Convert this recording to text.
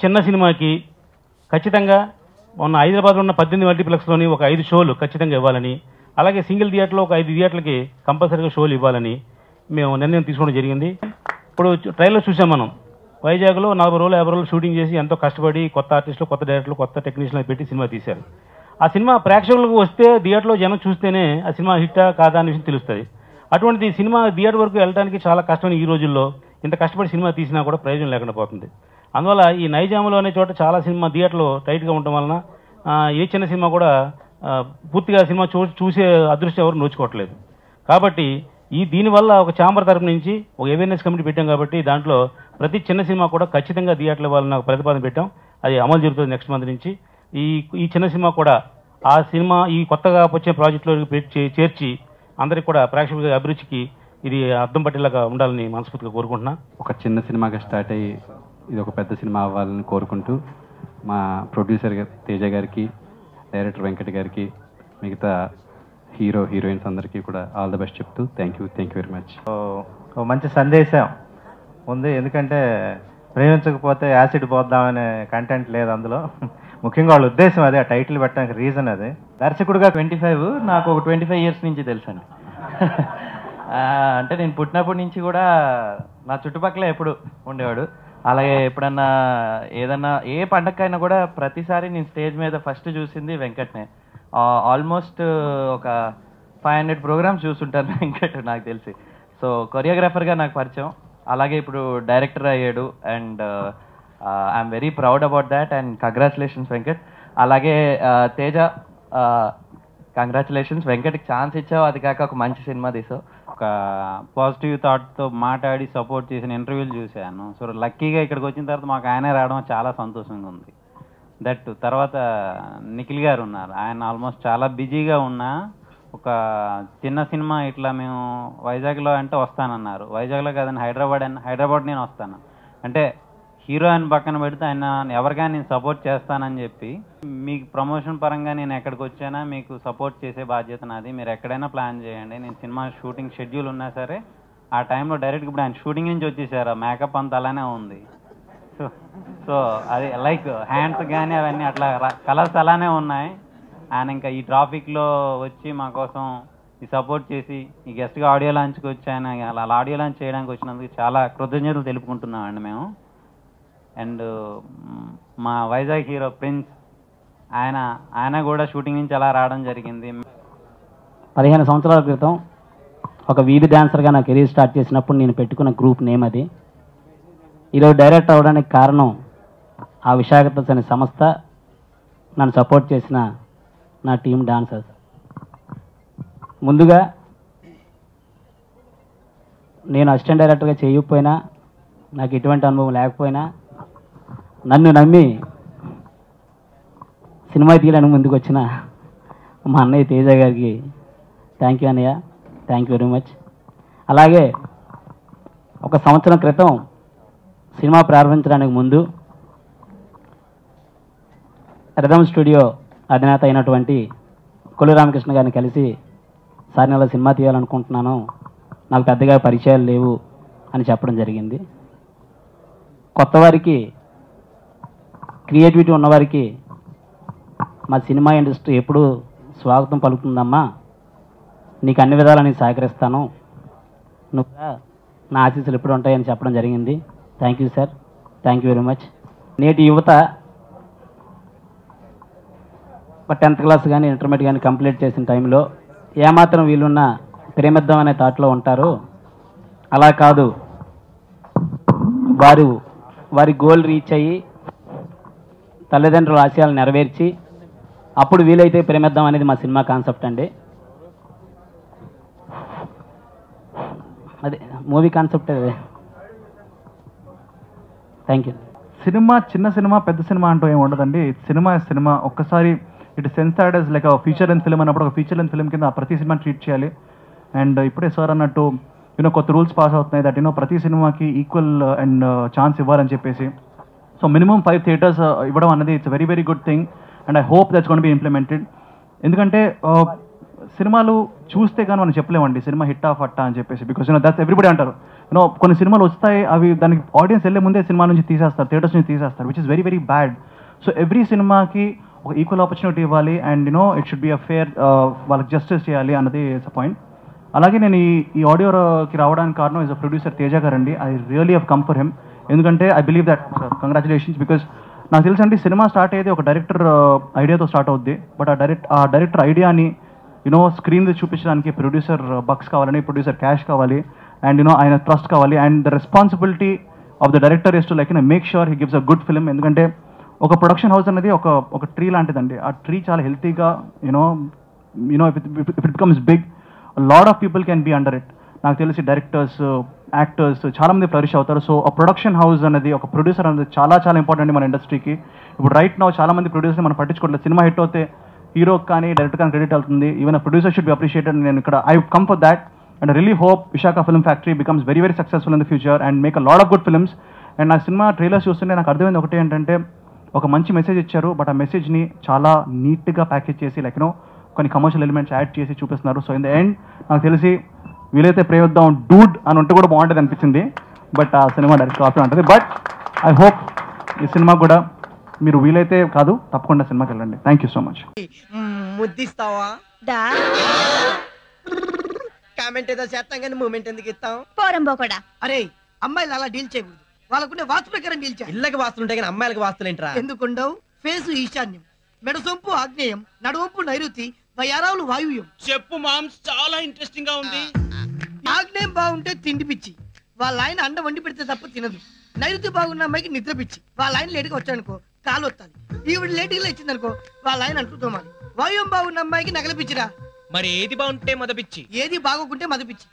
చిన్న సినిమాకి ఖచ్చితంగా మొన్న హైదరాబాద్లో ఉన్న 18 మల్టీప్లెక్స్లోని ఒక 5 షోలు ఖచ్చితంగా ఇవ్వాలని, అలాగే సింగిల్ థియేటర్లో ఒక 5 థియేటర్లకి కంపల్సరీగా షోలు ఇవ్వాలని మేము నిర్ణయం తీసుకోవడం జరిగింది. ఇప్పుడు ట్రైలర్ చూసాం మనం. వైజాగ్లో 40 రోజులు 50 రోజులు షూటింగ్ చేసి ఎంతో కష్టపడి కొత్త ఆర్టిస్టులు, కొత్త డైరెక్టర్లు, కొత్త టెక్నీషియన్లు పెట్టి సినిమా తీశారు. ఆ సినిమా ప్రేక్షకులకు వస్తే థియేటర్లో జనం చూస్తేనే ఆ సినిమా హిట్టా కాదా అనే విషయం తెలుస్తుంది. అటువంటి సినిమా థియేటర్ వరకు వెళ్ళడానికి చాలా కష్టమైన ఈ రోజుల్లో ఇంత కష్టపడి సినిమా తీసినా కూడా ప్రయోజనం లేకుండా పోతుంది. అందువల్ల ఈ నైజాంలో అనే చోట చాలా సినిమా థియేటర్లు టైట్గా ఉండటం వలన ఏ చిన్న సినిమా కూడా పూర్తిగా సినిమా చూసే అదృష్టం ఎవరు నోచుకోవట్లేదు. కాబట్టి దీనివల్ల ఒక ఛాంబర్ తరపు నుంచి ఒక అవేర్నెస్ కమిటీ పెట్టాం. కాబట్టి దాంట్లో ప్రతి చిన్న సినిమా కూడా ఖచ్చితంగా థియేటర్ల వాళ్ళని ఒక ప్రతిపాదన పెట్టాం. అది అమలు జరుగుతుంది నెక్స్ట్ మంత్ నుంచి. ఈ చిన్న సినిమా కూడా ఆ సినిమా ఈ కొత్తగా వచ్చే ప్రాజెక్టులో చేర్చి అందరికి కూడా ప్రేక్షకుల అభిరుచికి ఇది అర్థం పట్టేలాగా ఉండాలని మనస్ఫూర్తిగా కోరుకుంటున్నా. ఒక చిన్న సినిమాగా స్టార్ట్ అయ్యి ఇది ఒక పెద్ద సినిమా అవ్వాలని కోరుకుంటూ మా ప్రొడ్యూసర్ తేజ గారికి, డైరెక్టర్ వెంకట్ గారికి, మిగతా హీరోయిన్స్ అందరికీ కూడా ఆల్ ద బెస్ట్ చెప్తూ థ్యాంక్ యూ వెరీ మచ్. మంచి సందేశం ఉంది. ఎందుకంటే ప్రేమించకపోతే యాసిడ్ పోద్దామనే కంటెంట్ లేదు అందులో. ముఖ్యంగా వాళ్ళ ఉద్దేశం అదే, ఆ టైటిల్ పెట్టడానికి రీజన్ అదే. దర్శకుడుగా 25, నాకు ఒక 25 ఇయర్స్ నుంచి తెలుసండి. అంటే నేను పుట్టినప్పటి నుంచి కూడా నా చుట్టుపక్కల ఎప్పుడు ఉండేవాడు. అలాగే ఎప్పుడన్నా ఏదన్నా ఏ పండగకైనా కూడా ప్రతిసారి నేను స్టేజ్ మీద ఫస్ట్ చూసింది వెంకట్నే. ఆల్మోస్ట్ ఒక 500 ప్రోగ్రామ్స్ చూస్తుంటాను వెంకట్ నాకు తెలిసి. సో కొరియోగ్రాఫర్గా నాకు పరిచయం, అలాగే ఇప్పుడు డైరెక్టర్ అయ్యాడు. And I'm very proud about that and congratulations Venkat. అలాగే తేజ, కంగ్రాచులేషన్స్. వెంకట్కి ఛాన్స్ ఇచ్చావు, అది కాక ఒక మంచి సినిమా తీసావు. ఒక పాజిటివ్ థాట్తో మాట్లాడి సపోర్ట్ చేసిన ఇంటర్వ్యూలు చూశాను. సో లక్కీగా ఇక్కడికి వచ్చిన తర్వాత మాకు ఆయనే రావడం చాలా సంతోషంగా ఉంది. దట్ తర్వాత నిఖిల్ గారు ఉన్నారు, ఆయన ఆల్మోస్ట్ చాలా బిజీగా ఉన్నా ఒక చిన్న సినిమా ఇట్లా మేము వైజాగ్లో అంటే వస్తానన్నారు. వైజాగ్లో కాదని హైదరాబాద్ నేను వస్తాను అంటే హీరో అని పక్కన పెడితే ఆయన ఎవరికైనా నేను సపోర్ట్ చేస్తానని చెప్పి, మీకు ప్రమోషన్ పరంగా నేను ఎక్కడికి వచ్చానా మీకు సపోర్ట్ చేసే బాధ్యత నాది, మీరు ఎక్కడైనా ప్లాన్ చేయండి, నేను సినిమా షూటింగ్ షెడ్యూల్ ఉన్నా సరే ఆ టైంలో డైరెక్ట్గా ఇప్పుడు ఆయన షూటింగ్ నుంచి వచ్చేసారు, మేకప్ అంతా అలానే ఉంది. సో అది లైక్ హ్యాండ్స్ కానీ అవన్నీ అట్లా కలర్స్ అలానే ఉన్నాయి. ఆయన ఇంకా ఈ ట్రాఫిక్లో వచ్చి మా కోసం ఈ సపోర్ట్ చేసి ఈ గెస్ట్గా ఆడియో లాంచ్కి వచ్చి ఆయన అలా ఆడియో లాంచ్ చేయడానికి వచ్చినందుకు చాలా కృతజ్ఞతలు తెలుపుకుంటున్నామండి మేము. అండ్ మా వైజాగ్ హీరో ప్రిన్స్, ఆయన కూడా షూటింగ్ నుంచి అలా రావడం జరిగింది. 15 సంవత్సరాల క్రితం ఒక వీధి డాన్సర్గా నా కెరీర్ స్టార్ట్ చేసినప్పుడు నేను పెట్టుకున్న గ్రూప్ నేమ్ అది. ఈరోజు డైరెక్టర్ అవ్వడానికి కారణం ఆ విశాఖపట్నం అనే సంస్థ, నన్ను సపోర్ట్ చేసిన నా టీమ్ డాన్సర్స్. ముందుగా నేను అసిస్టెంట్ డైరెక్టర్గా చేయకపోయినా, నాకు ఎటువంటి అనుభవం లేకపోయినా నన్ను నమ్మి సినిమా తీయడానికి ముందుకు వచ్చిన మా అన్నయ్య తేజ గారికి థ్యాంక్ యూ అన్నయ్య, థ్యాంక్ యూ వెరీ మచ్. అలాగే ఒక సంవత్సరం క్రితం సినిమా ప్రారంభించడానికి ముందు రిథమ్ స్టూడియో అధినేత అయినటువంటి కొల్లు రామకృష్ణ గారిని కలిసి, సార్ నేను సినిమా తీయాలనుకుంటున్నాను, నాకు పెద్దగా పరిచయాలు లేవు అని చెప్పడం జరిగింది. కొత్త వారికి, క్రియేటివిటీ ఉన్నవారికి మా సినిమా ఇండస్ట్రీ ఎప్పుడు స్వాగతం పలుకుతుందమ్మా, నీకు అన్ని విధాలా నేను సహకరిస్తాను, నువ్వు నా ఆశీస్సులు ఎప్పుడు ఉంటాయని చెప్పడం జరిగింది. Thank you sir, thank you very much. నేటి యువత 10th క్లాస్ కానీ ఇంటర్మీడియట్ కానీ కంప్లీట్ చేసిన టైంలో ఏమాత్రం వీళ్ళున్న ప్రేమిద్దాం అనే థాట్లో ఉంటారు. అలా కాదు, వారి గోల్ రీచ్ అయ్యి తల్లిదండ్రుల ఆశయాలు నెరవేర్చి అప్పుడు వీలైతే ప్రేమిద్దాం అనేది మా సినిమా కాన్సెప్ట్ అండి. అదే మూవీ కాన్సెప్ట్ అదే. Thank you. సినిమా చిన్న సినిమా పెద్ద సినిమా అంటూ ఏమి ఉండదండి. సినిమా ఒక్కసారి it censored as like feature length film అన్నప్పుడు ఒక ఫీచర్ లెంత్ ఫిల్మ్ కింద ప్రతి సినిమా ట్రీట్ చేయాలి. అండ్ ఇప్పుడే సార్ అన్నట్టు కొత్త రూల్స్ పాస్ అవుతున్నాయి దట్ ప్రతి సినిమాకి ఈక్వల్ అండ్ ఛాన్స్ ఇవ్వాలని చెప్పేసి. సో మినిమం 5 థియేటర్స్ ఇవ్వడం అన్నది it's very very good thing and I hope that's gonna be implemented. ఎందుకంటే సినిమాలు చూస్తే కానీ మనం చెప్పలేమండి సినిమా హిట్ ఆఫ్ అట్టా అని చెప్పేసి, బికాస్ దట్స్ ఎవ్రీబడి అంటారు కొన్ని సినిమాలు వస్తాయి, అవి దానికి ఆడియన్స్ వెళ్ళే ముందే సినిమా నుంచి తీసేస్తారు, థియేటర్స్ నుంచి తీసేస్తారు, which is very very bad. So every సినిమాకి ఒక ఈక్వల్ ఆపర్చునిటీ ఇవ్వాలి and it should be a fair, వాళ్ళకి జస్టిస్ చేయాలి అన్నది ఇట్స్ అ పాయింట్. అలాగే నేను ఈ ఆడియోకి రావడానికి కారణం ఇస్ అ ప్రొడ్యూసర్ తేజ గారండి. I really have come for him. ఎందుకంటే I believe that, congratulations, because నాకు తెలుసండి సినిమా స్టార్ట్ అయ్యేది ఒక డైరెక్టర్ ఐడియాతో స్టార్ట్ అవుద్ది. బట్ ఆ డైరెక్టర్ ఐడియాని స్క్రీన్ మీద చూపించడానికి ప్రొడ్యూసర్ బక్స్ కావాలని, ప్రొడ్యూసర్ క్యాష్ కావాలి, అండ్ ఆయన ట్రస్ట్ కావాలి. And the responsibility of the director is to like make sure he gives a good film. ఎందుకంటే ఒక ప్రొడక్షన్ హౌస్ అనేది ఒక ట్రీ లాంటిదండి. ఆ ట్రీ చాలా హెల్తీగా if it becomes big, lot of people can be under it. నాకు తెలిసి directors, actors చాలామంది ఫ్లరిష్ అవుతారు. సో ఆ ప్రొడక్షన్ హౌస్ అనేది, ఒక ప్రొడ్యూసర్ అనేది చాలా చాలా ఇంపార్టెంట్ మన ఇండస్ట్రీకి. ఇప్పుడు రైట్ నౌ చాలామంది ప్రొడ్యూసర్ని మనం పట్టించుకోవట్లేదు. సినిమా హిట్ అవుతే హీరోకి కానీ డైరెక్టర్ కానీ క్రెడిట్ అవుతుంది. Even a producer should be appreciated. నేను ఇక్కడ I come for that and really hope Visakha film factory becomes very very successful in the future and make a lot of good films. And నా cinema trailers చూస్తుంటే నాకు అర్థమైంది ఒకటి ఏంటంటే, ఒక మంచి మెసేజ్ ఇచ్చారు, బట్ ఆ మెసేజ్ని చాలా నీట్గా ప్యాకేజ్ చేసి కొన్ని కమర్షియల్ ఎలిమెంట్స్ యాడ్ చేసి చూపిస్తున్నారు. సో ఇన్ ద ఎండ్ నాకు తెలిసి వీలైతే ప్రేమిద్దాం డూడ్ అని ఉంటే కూడా బాగుంటుంది అనిపించింది. బట్ ఆ సినిమా డైరెక్ట్ కాపీ ఉంటుంది. బట్ ఐ హోప్ ఈ సినిమా కూడా మీరు వీలైతే కాదు తప్పకుండా సినిమాకి వెళ్ళండి. Thank you so much. ముద్దిస్తావా? కామెంట్ ఏదో చేస్తాం కానీ మూమెంట్ ఎందుకు ఇస్తాం? పోరంబోకడా. అరే అమ్మాయిలు అలా డీల్ చేయకూడదు. వాళ్ళకుండే వాస్తు ప్రకారం డీల్ చేయాలి. ఇళ్ళకి వాస్తులు ఉంటాయి కానీ అమ్మాయిలకు వాస్తులేంట్రా? ఎందుకుండవు? ఫేసు ఈశాన్యం, మెడసొంపు ఆగ్నేయం, నడువంపు నైరుతి, వయారావులు వాయువ్యం. చెప్పు మామ్స్, చాలా ఇంట్రెస్టింగ్ గా ఉంది. ఆగ్నేయం బాగుంటే తిండి పిచ్చి, వాళ్ళ ఆయన అండ వండి పెడితే తప్ప తినదు. నైరుతి బాగున్న అమ్మాయికి నిద్ర పిచ్చి, వాళ్ళ ఆయన లేటుగా వచ్చాడనుకో కాలు వస్తాది. ఈవిడ లేటుగా ఇచ్చిందనుకో వాళ్ళ ఆయన అంటూ తోమాలి. వాయువ్యం బాగున్న అమ్మాయికి నగల పిచ్చిరా. మరి ఏది బాగుంటే మద పిచ్చి, ఏది బాగోకుంటే మద పిచ్చి.